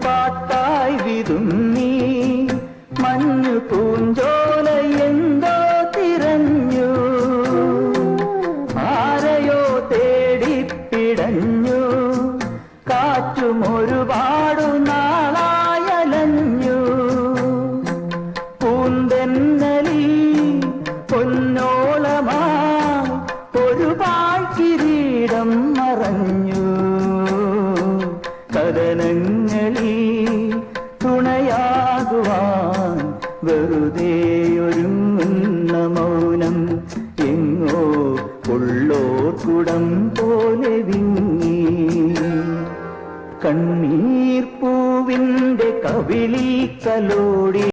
പാട്ടായി വിതുങ്ങി മഞ്ഞു പൂഞ്ചോല എന്തോ തിരഞ്ഞു ആരെയോ തേടിപ്പിടഞ്ഞു കാറ്റും ഒരുപാടു നാളായലഞ്ഞു പൂന്തെന്നലി പൊന്നോളമാ ഒരു പാഴ്കിരീടം മറഞ്ഞു കഥനങ്ങളി തുണയാകുവാൻ വെറുതെയൊരുങ്ങുന്ന മൗനം എങ്ങോ ഉള്ളോർക്കുടം പോലെ വിങ്ങി കണ്ണീർ പൂവിന്റെ കവിളിൽ കലോടി